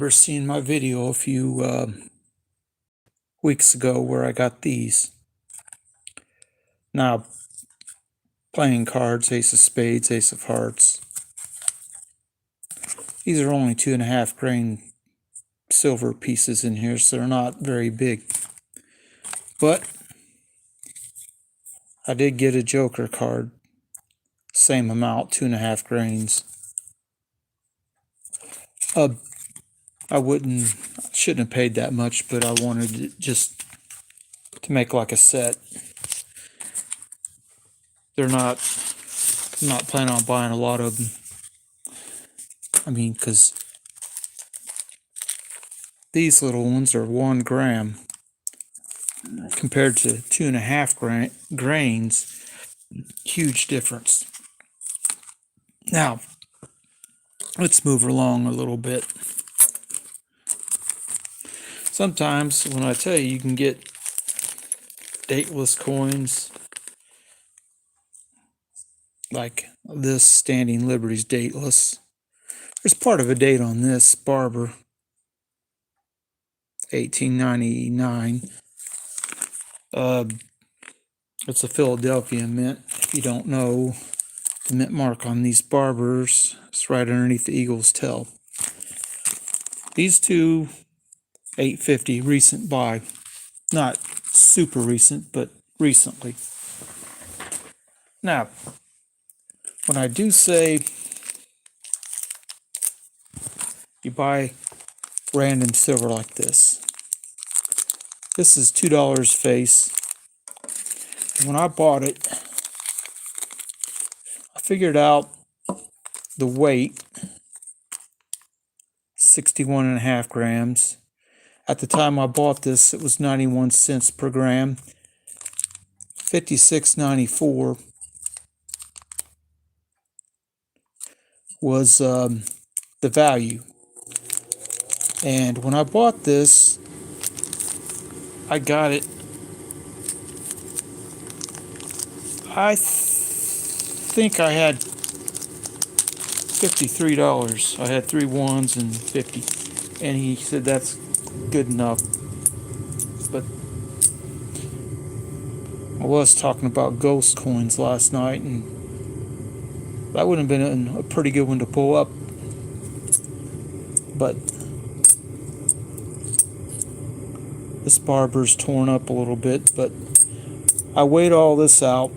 Remember seeing my video a few weeks ago where I got these. Now, playing cards, ace of spades, ace of hearts. These are only 2.5 grain silver pieces in here, so they're not very big. But I did get a Joker card, same amount, 2.5 grains. Shouldn't have paid that much, but I wanted it just to make like a set. I'm not planning on buying a lot of them. I mean, because these little ones are 1 gram compared to 2.5 grains. Huge difference. Now, let's move along a little bit. Sometimes when I tell you, you can get dateless coins, like this Standing Liberty's dateless. There's part of a date on this, Barber, 1899. It's a Philadelphia mint. If you don't know, the mint mark on these Barbers is right underneath the eagle's tail. These two, $8.50, recent buy. Not super recent, but recently. Now, when I do say you buy random silver like this, this is $2 face. When I bought it, I figured out the weight, 61.5 grams. At the time I bought this, it was 91 cents per gram, 56.94 was the value. And when I bought this, I got it. I think I had $53. I had 3 ones and 50, and he said that's good enough. But I was talking about ghost coins last night, and that would have been a pretty good one to pull up. But this Barber's torn up a little bit, but I weighed all this out,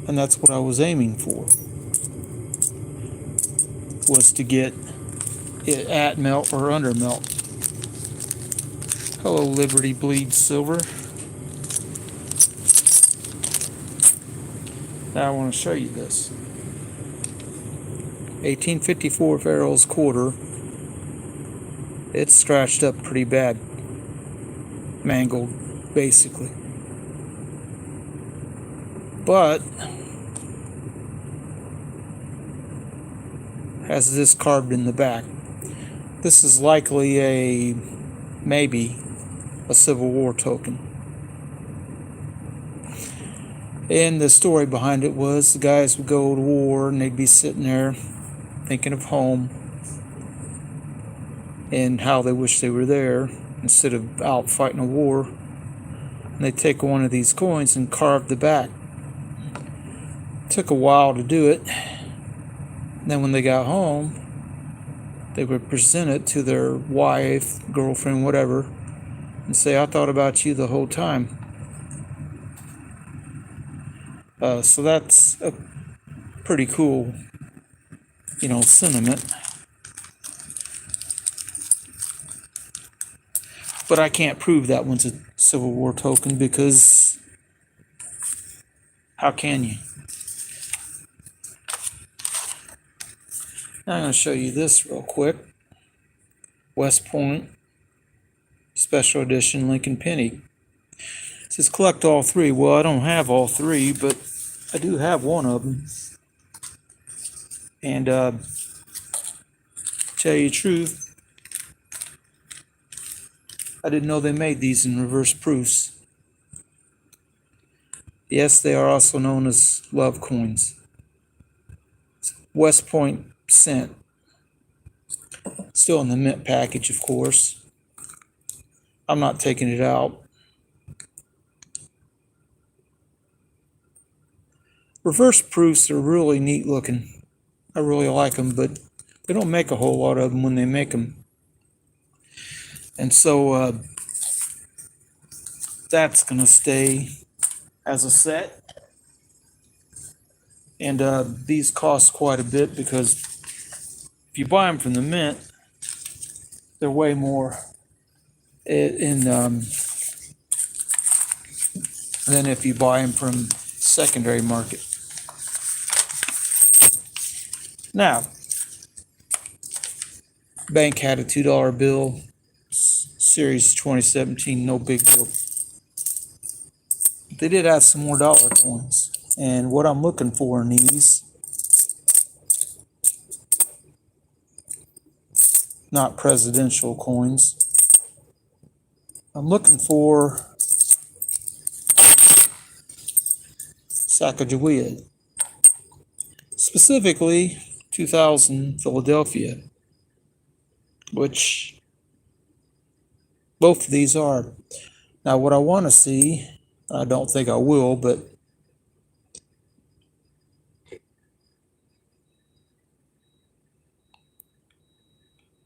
and that's what I was aiming for, was to get it at melt or under melt. Hello, Liberty Bleed Silver. Now I want to show you this. 1854 Farrell's quarter. It's scratched up pretty bad. Mangled, basically. But has this carved in the back. This is likely maybe a Civil War token. And the story behind it was the guys would go to war and they'd be sitting there thinking of home and how they wish they were there instead of out fighting a war. And they'd take one of these coins and carve the back. It took a while to do it. And then when they got home, they would present it to their wife, girlfriend, whatever, and say, I thought about you the whole time. So that's a pretty cool, sentiment. But I can't prove that one's a Civil War token, because how can you? Now I'm going to show you this real quick. West Point Special Edition Lincoln Penny. It says collect all 3. Well, I don't have all 3, but I do have one of them. And tell you the truth, I didn't know they made these in reverse proofs. Yes, they are also known as love coins. West Point cent. It's Still in the mint package, of course. I'm not taking it out. Reverse proofs are really neat looking. I really like them, but they don't make a whole lot of them when they make them. And so that's going to stay as a set. And these cost quite a bit because if you buy them from the mint, they're way more than if you buy them from secondary market. Now, bank had a $2 bill, series 2017, no big deal. They did add some more dollar coins. And what I'm looking for in these, not presidential coins, I'm looking for Sacagawea, specifically 2000 Philadelphia, which both of these are. Now, what I want to see, I don't think I will, but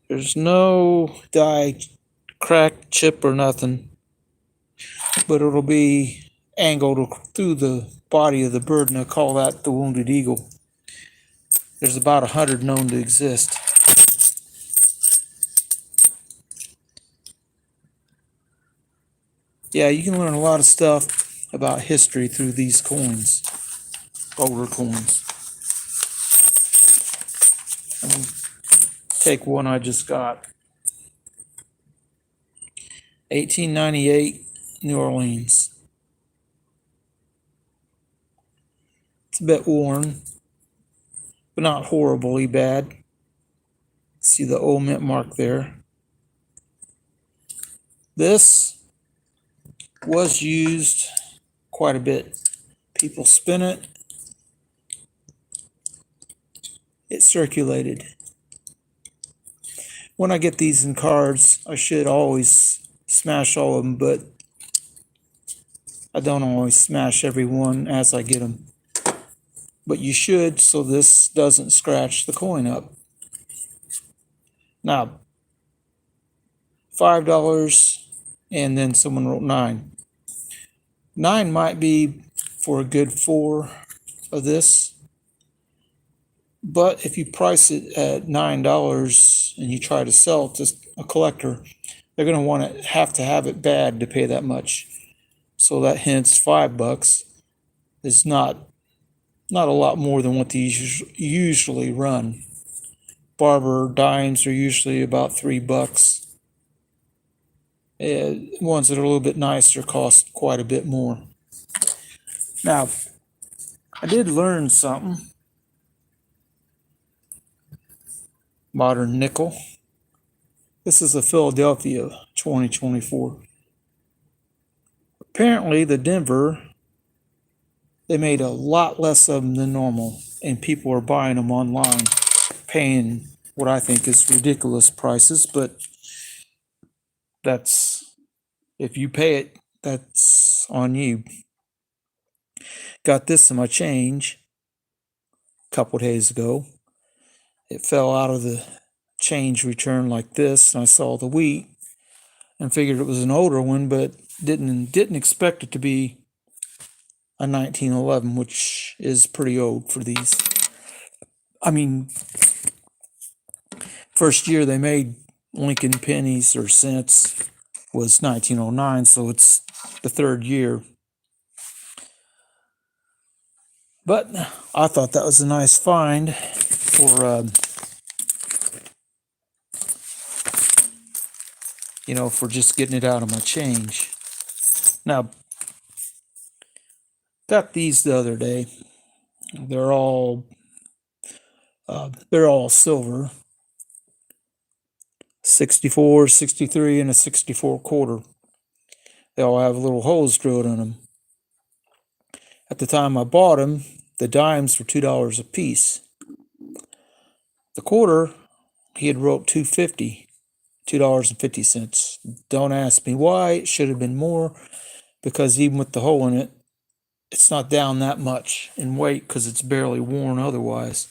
there's no die, crack, chip, or nothing, but it'll be angled through the body of the bird, and I call that the wounded eagle. There's about 100 known to exist. Yeah, you can learn a lot of stuff about history through these coins, older coins. Take one I just got. 1898, New Orleans. It's a bit worn, but not horribly bad. See the old mint mark there. This was used quite a bit. People spin it. It circulated. When I get these in cards, I should always smash all of them, but I don't always smash every one as I get them. But you should, so this doesn't scratch the coin up. Now, $5, and then someone wrote 9. 9 might be for a good 4 of this, but if you price it at $9 and you try to sell it to a collector, they're going to want to have it bad to pay that much. So that hence $5 is not a lot more than what these usually run. Barber dimes are usually about $3. Ones that are a little bit nicer cost quite a bit more. Now, I did learn something. Modern nickel. This is a Philadelphia 2024. Apparently, the Denver, they made a lot less of them than normal, and people are buying them online, paying what I think is ridiculous prices, but that's, if you pay it, that's on you. Got this in my change a couple days ago. It fell out of the change return like this, and I saw the wheat and figured it was an older one, but didn't expect it to be a 1911, which is pretty old for these. I mean, first year they made Lincoln pennies or cents was 1909, so it's the third year. But I thought that was a nice find for for just getting it out of my change. Now, got these the other day. They're all silver. 64, 63, and a 64 quarter. They all have little holes drilled in them. At the time I bought them, the dimes were $2 a piece. The quarter he had wrote $2.50. Don't ask me why. It should have been more, because even with the hole in it, it's not down that much in weight because it's barely worn otherwise.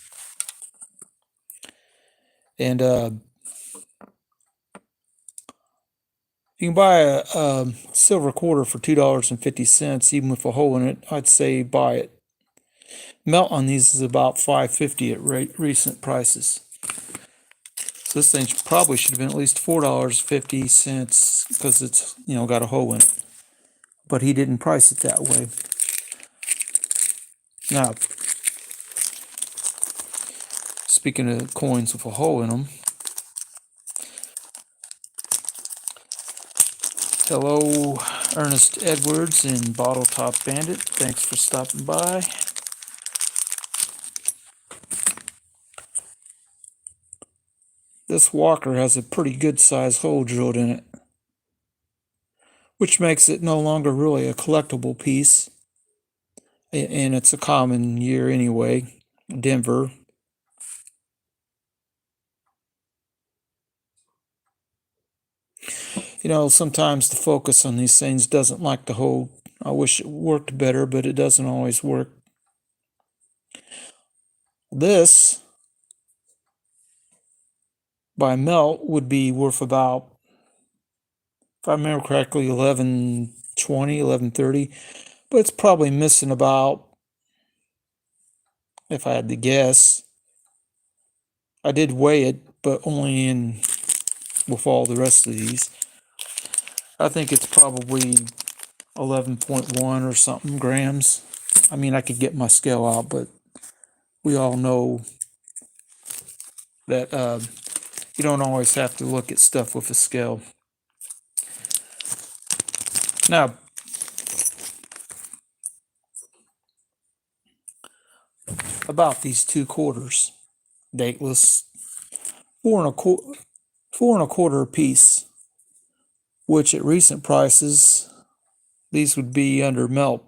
And you can buy a silver quarter for $2.50, even with a hole in it. I'd say buy it. Melt on these is about $5.50 at recent prices. So this thing probably should have been at least $4.50 because it's, got a hole in it. But he didn't price it that way. Now, speaking of coins with a hole in them, hello, Ernest Edwards and Bottle Top Bandit. Thanks for stopping by. This Walker has a pretty good sized hole drilled in it, which makes it no longer really a collectible piece. And it's a common year anyway. Denver. Sometimes the focus on these things doesn't like to hold. I wish it worked better, but it doesn't always work. This, by melt, would be worth about, if I remember correctly, 11.20, 11.30. But it's probably missing about, if I had to guess, I did weigh it, but only in with all the rest of these. I think it's probably 11.1 or something grams. I mean, I could get my scale out, but we all know that you don't always have to look at stuff with a scale. Now, about these 2 quarters, dateless, four and a quarter a piece, which at recent prices, these would be under melt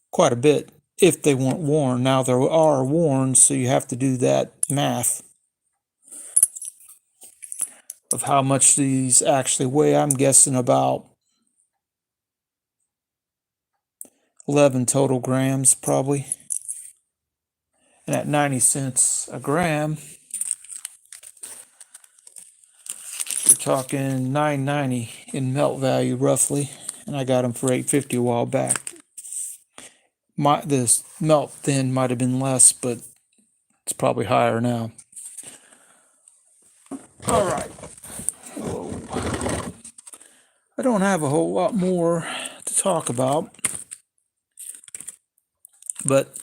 quite a bit if they weren't worn. Now they are worn, so you have to do that math of how much these actually weigh. I'm guessing about 11 total grams probably. And at 90 cents a gram, you're talking $9.90 in melt value roughly. And I got them for $8.50 a while back. This melt then might have been less, but it's probably higher now. All right. Whoa. I don't have a whole lot more to talk about, but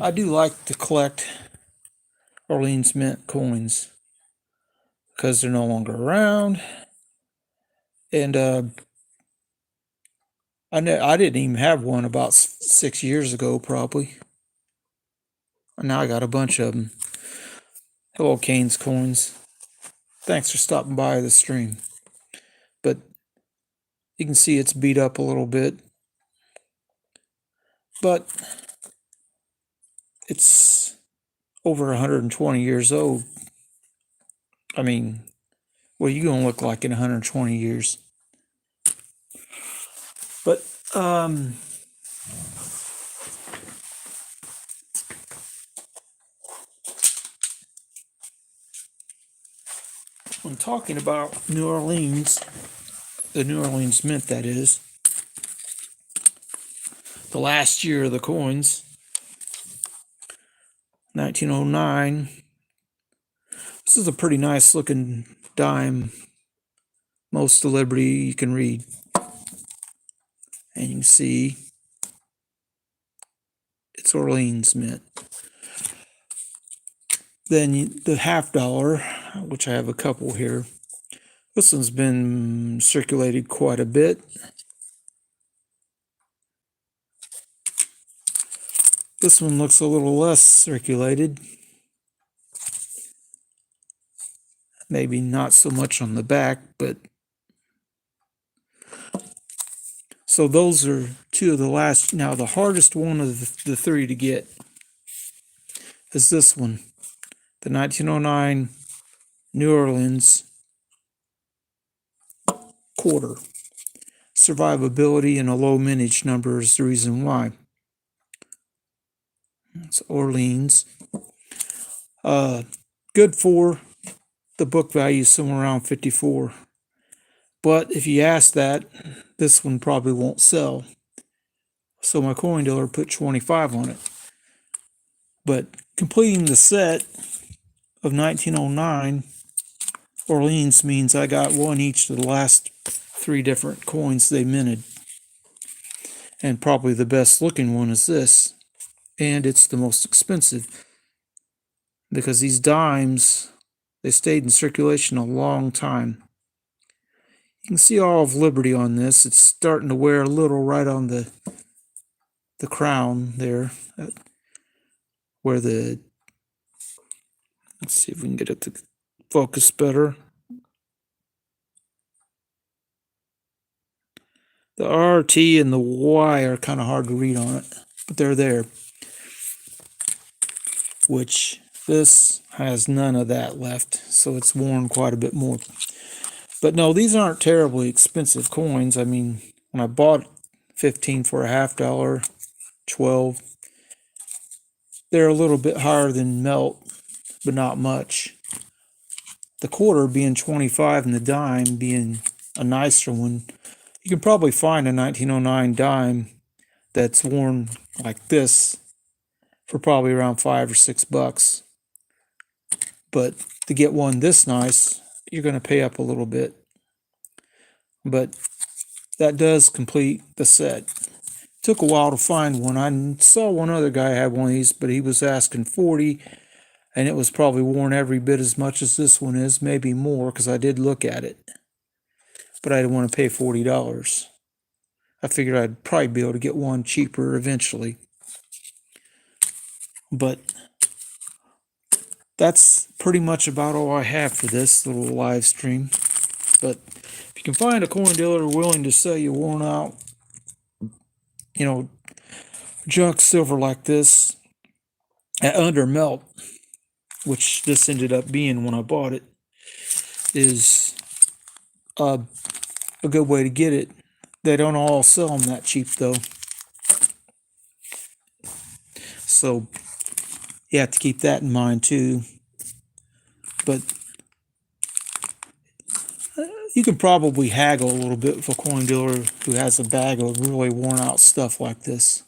I do like to collect Orleans Mint coins because they're no longer around. And I didn't even have one about 6 years ago, probably. And now I got a bunch of them. Hello, Canes coins. Thanks for stopping by the stream. But you can see it's beat up a little bit. But it's over 120 years old. I mean, what are you going to look like in 120 years? But when talking about New Orleans, the New Orleans Mint, that is, the last year of the coins, 1909. This is a pretty nice looking dime. Most of Liberty you can read. And you can see it's Orleans Mint. Then the $50, which I have a couple here. This one's been circulated quite a bit. This one looks a little less circulated. Maybe not so much on the back, but so those are 2 of the last. Now the hardest one of the 3 to get is this one, the 1909 New Orleans quarter. Survivability and a low mintage number is the reason why. It's Orleans. Good for the book value, somewhere around 54. But if you ask that, this one probably won't sell. So my coin dealer put 25 on it. But completing the set of 1909 Orleans means I got one each of the last 3 different coins they minted. And probably the best looking one is this. And it's the most expensive, because these dimes, they stayed in circulation a long time. You can see all of Liberty on this. It's starting to wear a little right on the crown there, where the, let's see if we can get it to focus better. The R, T, and the Y are kind of hard to read on it, but they're there. Which this has none of that left, so it's worn quite a bit more. But no, these aren't terribly expensive coins. I mean, when I bought 15 for a $50, 12, they're a little bit higher than melt, but not much. The quarter being 25 and the dime being a nicer one. You can probably find a 1909 dime that's worn like this for probably around $5 or $6. But to get one this nice, you're going to pay up a little bit. But that does complete the set. Took a while to find one. I saw one other guy had one of these, but he was asking 40, and it was probably worn every bit as much as this one is, maybe more, because I did look at it. But I didn't want to pay $40. I figured I'd probably be able to get one cheaper eventually. But that's pretty much about all I have for this little live stream. But if you can find a coin dealer willing to sell you worn out, junk silver like this at under melt, which this ended up being when I bought it, is a good way to get it. They don't all sell them that cheap though, so you have to keep that in mind too. But you can probably haggle a little bit with a coin dealer who has a bag of really worn out stuff like this,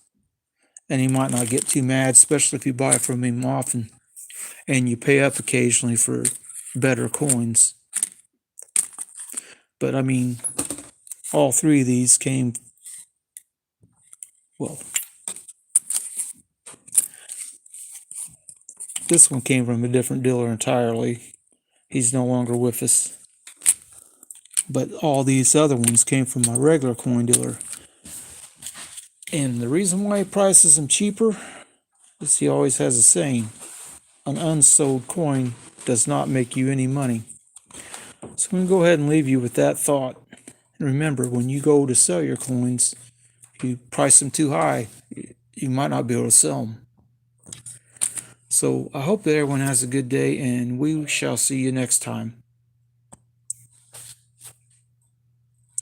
and he might not get too mad, especially if you buy from him often and you pay up occasionally for better coins. But I mean, all 3 of these came, well, this one came from a different dealer entirely. He's no longer with us. But all these other ones came from my regular coin dealer. And the reason why he prices them cheaper is he always has a saying: an unsold coin does not make you any money. So I'm going to go ahead and leave you with that thought. And remember, when you go to sell your coins, if you price them too high, you might not be able to sell them. So I hope that everyone has a good day, and we shall see you next time.